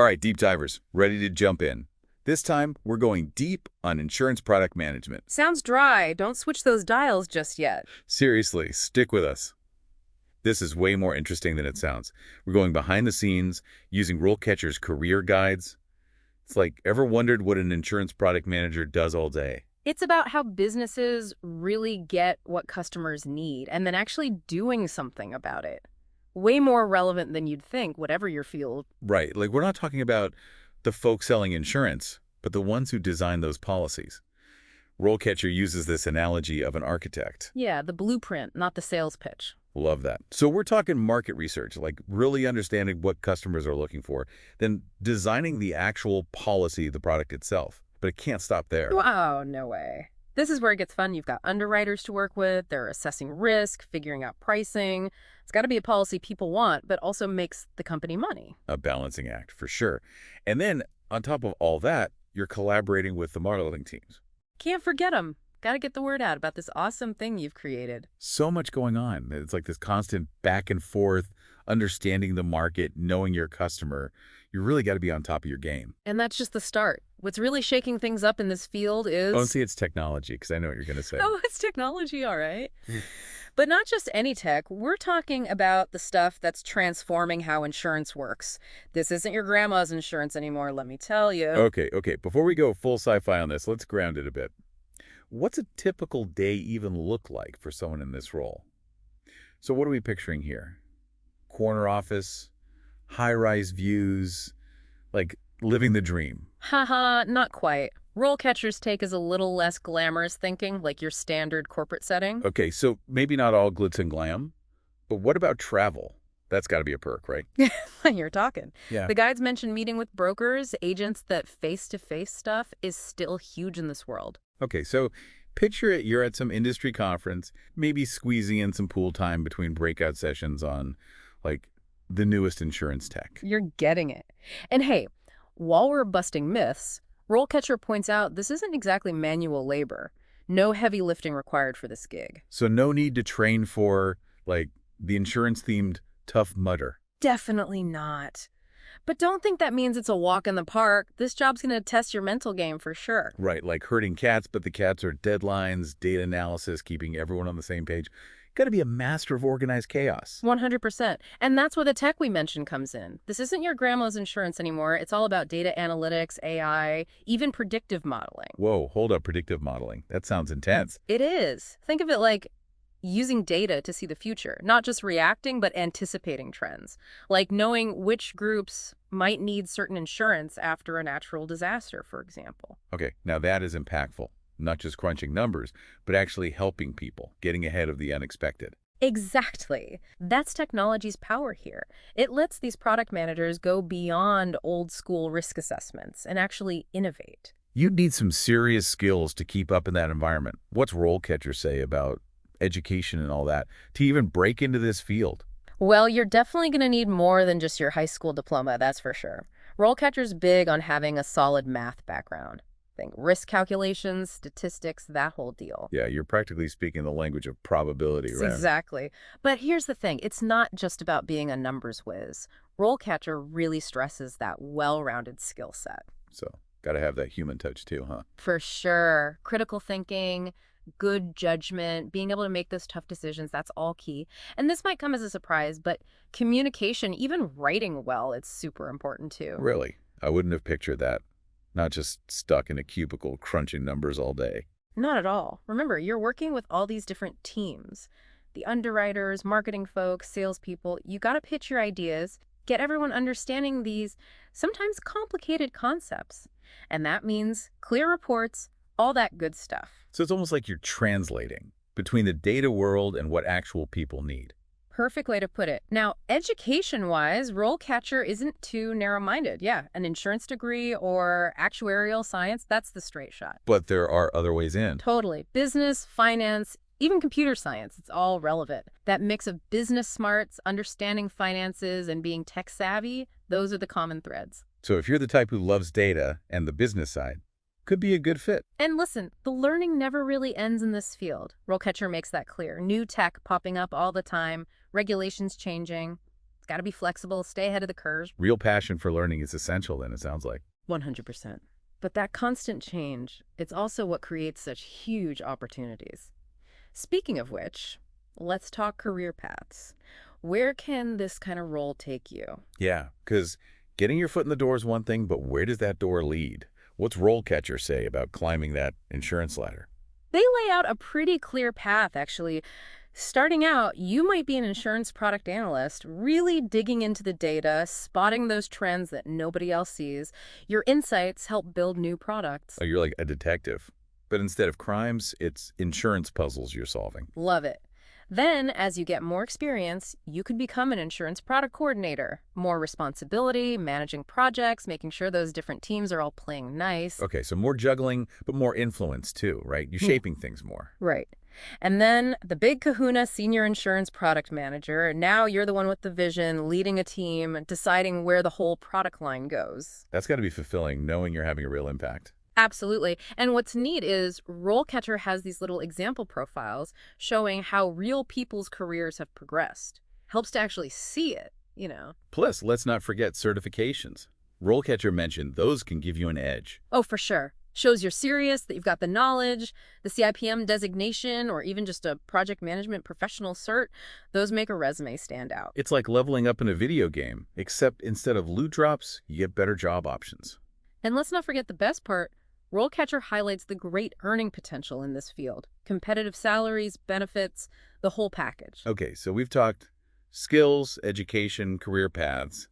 All right, deep divers, ready to jump in. This time, we're going deep on insurance product management. Sounds dry. Don't switch those dials just yet. Seriously, stick with us. This is way more interesting than it sounds. We're going behind the scenes, using RoleCatcher's career guides. It's like, ever wondered what an insurance product manager does all day? It's about how businesses really get what customers need and then actually doing something about it. Way more relevant than you'd think, whatever your field. Right, like we're not talking about the folks selling insurance, but the ones who design those policies. RoleCatcher uses this analogy of an architect. Yeah, the blueprint, not the sales pitch. Love that. So we're talking market research, like really understanding what customers are looking for, then designing the actual policy, the product itself. But it can't stop there. Wow, no way. This is where it gets fun. You've got underwriters to work with. They're assessing risk, figuring out pricing. It's got to be a policy people want, but also makes the company money. A balancing act, for sure. And then, on top of all that, you're collaborating with the marketing teams. Can't forget them. Got to get the word out about this awesome thing you've created. So much going on. It's like this constant back and forth, understanding the market, knowing your customer. You really got to be on top of your game. And that's just the start. What's really shaking things up in this field is... Don't say it's technology, because I know what you're going to say. Oh, it's technology, all right. But not just any tech. We're talking about the stuff that's transforming how insurance works. This isn't your grandma's insurance anymore, let me tell you. Okay. Before we go full sci-fi on this, let's ground it a bit. What's a typical day even look like for someone in this role? So what are we picturing here? Corner office, high-rise views, like living the dream. Haha, not quite. RoleCatcher's take is a little less glamorous thinking, like your standard corporate setting. Okay, so maybe not all glitz and glam, but what about travel? That's got to be a perk, right? You're talking. Yeah. The guides mentioned meeting with brokers, agents. That face-to-face stuff is still huge in this world. Okay, so picture it, you're at some industry conference, maybe squeezing in some pool time between breakout sessions on, like, the newest insurance tech. You're getting it. And hey, while we're busting myths, RoleCatcher points out this isn't exactly manual labor. No heavy lifting required for this gig. So no need to train for, like, the insurance-themed Tough Mudder. Definitely not. But don't think that means it's a walk in the park. This job's going to test your mental game for sure. Right, like herding cats, but the cats are deadlines, data analysis, keeping everyone on the same page. Got to be a master of organized chaos. 100%. And that's where the tech we mentioned comes in. This isn't your grandma's insurance anymore. It's all about data analytics, AI, even predictive modeling. Whoa, hold up, predictive modeling. That sounds intense. It is. Think of it like using data to see the future, not just reacting, but anticipating trends, like knowing which groups might need certain insurance after a natural disaster, for example. Okay, now that is impactful. Not just crunching numbers, but actually helping people, getting ahead of the unexpected. Exactly. That's technology's power here. It lets these product managers go beyond old school risk assessments and actually innovate. You'd need some serious skills to keep up in that environment. What's RoleCatcher say about education and all that to even break into this field? Well, you're definitely going to need more than just your high school diploma, that's for sure. RoleCatcher's big on having a solid math background. Think risk calculations, statistics, that whole deal. Yeah, you're practically speaking the language of probability, right? Exactly. But here's the thing. It's not just about being a numbers whiz. RoleCatcher really stresses that well-rounded skill set. So, got to have that human touch too, huh? For sure. Critical thinking, good judgment, being able to make those tough decisions, that's all key. And this might come as a surprise, but communication, even writing well, it's super important too. Really? I wouldn't have pictured that. Not just stuck in a cubicle crunching numbers all day. Not at all. Remember, you're working with all these different teams. The underwriters, marketing folks, salespeople. You got to pitch your ideas, get everyone understanding these sometimes complicated concepts. And that means clear reports, all that good stuff. So it's almost like you're translating between the data world and what actual people need. Perfect way to put it. Now, education-wise, RoleCatcher isn't too narrow-minded. Yeah, an insurance degree or actuarial science, that's the straight shot. But there are other ways in. Totally. Business, finance, even computer science, it's all relevant. That mix of business smarts, understanding finances, and being tech-savvy, those are the common threads. So if you're the type who loves data and the business side, could be a good fit. And listen, the learning never really ends in this field. RoleCatcher makes that clear. New tech popping up all the time, regulations changing. It's got to be flexible, stay ahead of the curve. Real passion for learning is essential then, it sounds like. 100%. But that constant change, it's also what creates such huge opportunities. Speaking of which, let's talk career paths. Where can this kind of role take you? Yeah, because getting your foot in the door is one thing, but where does that door lead? What's RoleCatcher say about climbing that insurance ladder? They lay out a pretty clear path, actually. Starting out, you might be an insurance product analyst, really digging into the data, spotting those trends that nobody else sees. Your insights help build new products. Oh, you're like a detective. But instead of crimes, it's insurance puzzles you're solving. Love it. Then, as you get more experience, you can become an insurance product coordinator. More responsibility, managing projects, making sure those different teams are all playing nice. Okay, so more juggling, but more influence too, right? You're shaping things more. Right. And then the big kahuna senior insurance product manager. Now you're the one with the vision, leading a team, deciding where the whole product line goes. That's got to be fulfilling, knowing you're having a real impact. Absolutely. And what's neat is RoleCatcher has these little example profiles showing how real people's careers have progressed. Helps to actually see it. Plus, let's not forget certifications. RoleCatcher mentioned those can give you an edge. Oh, for sure. Shows you're serious, that you've got the knowledge, the CIPM designation, or even just a project management professional cert. Those make a resume stand out. It's like leveling up in a video game, except instead of loot drops, you get better job options. And let's not forget the best part. RoleCatcher highlights the great earning potential in this field. Competitive salaries, benefits, the whole package. Okay, so we've talked skills, education, career paths,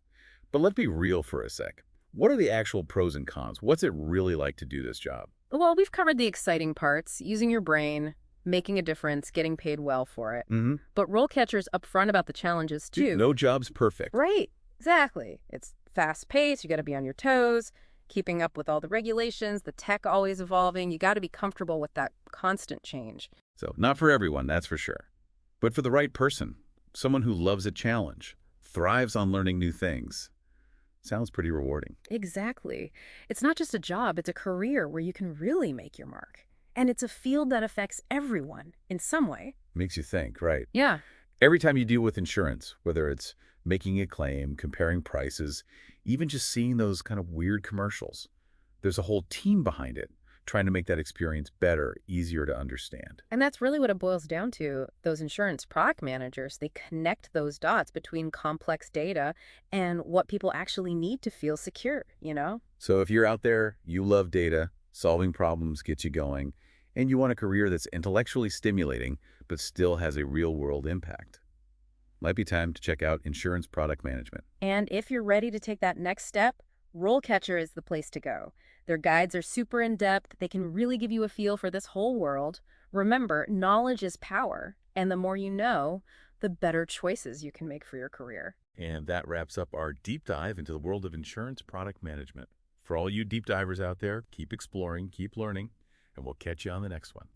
but let's be real for a sec. What are the actual pros and cons? What's it really like to do this job? Well, we've covered the exciting parts, using your brain, making a difference, getting paid well for it. But RoleCatcher's upfront about the challenges, too. No job's perfect. Right, exactly. It's fast-paced, you got to be on your toes, keeping up with all the regulations, the tech always evolving. You got to be comfortable with that constant change. So not for everyone, that's for sure. But for the right person, someone who loves a challenge, thrives on learning new things, sounds pretty rewarding. Exactly. It's not just a job, it's a career where you can really make your mark. And it's a field that affects everyone in some way. Makes you think, right? Yeah. Every time you deal with insurance, whether it's making a claim, comparing prices, even just seeing those kind of weird commercials, there's a whole team behind it, trying to make that experience better, easier to understand. And that's really what it boils down to. Those insurance product managers, they connect those dots between complex data and what people actually need to feel secure. So if you're out there, you love data, solving problems gets you going, and you want a career that's intellectually stimulating, but still has a real-world impact, might be time to check out insurance product management. And if you're ready to take that next step, RoleCatcher is the place to go. Their guides are super in-depth. They can really give you a feel for this whole world. Remember, knowledge is power, and the more you know, the better choices you can make for your career. And that wraps up our deep dive into the world of insurance product management. For all you deep divers out there, keep exploring, keep learning, and we'll catch you on the next one.